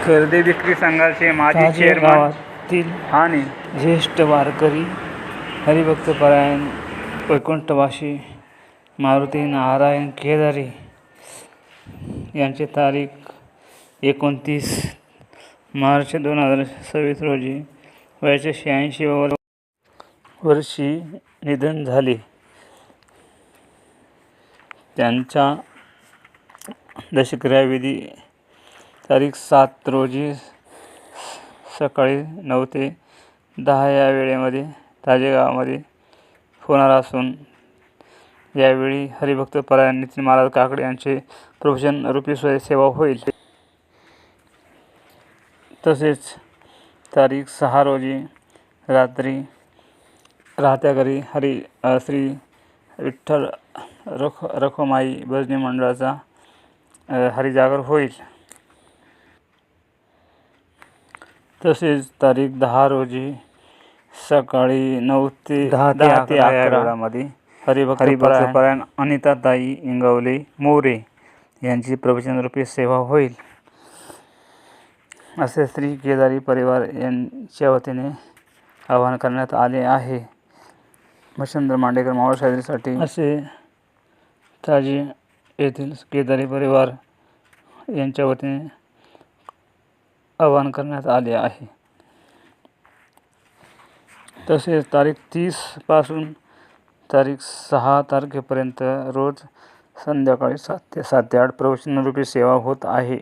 खरेदी विक्री संघाचे माजी चेअरमन गावातील आणि ज्येष्ठ वारकरी हरिभक्तपरायण वैकुंठवासी मारुती नारायण केदारी यांची तारीख 29 मार्च 2026 रोजी वयाच्या 86व्या वर्षी निधन झाले. त्यांचा दशक्रियाविधी तारीख 7 रोजी सकाळी 9 ते 10 या वेळेमध्ये ताजेगावमध्ये होणार असून यावेळी हरिभक्तपरायण नितीन महाराज काकडे यांचे प्रवचन रूपी सेवा होईल. तसेच तारीख 6 रोजी रात्री राहत्या घरी श्री विठ्ठल रखुमाई भजनी मंडळाचा हरिजागर होईल. तसेच तारीख 10 रोजी सकाळी 9 ते 10 या वेळामध्ये हरिभक्तपरायण अनिताताई इंगवले मोरे यांची प्रवचनरूपी सेवा होईल, असे श्री केदारी परिवार यांच्या वतीने आवाहन करण्यात आले आहे. मच्छिंद्र मांडेकर मावळ शाहिरीसाठी असे ताजी येथील केदारी परिवार यांच्या वतीने आवाहन करण्यात आले आहे. तसेच तारीख 30 पासून तारीख 6 तारखेपर्यंत रोज संध्याकाळी 7 ते 8 प्रवचनरूपी सेवा होत आहे.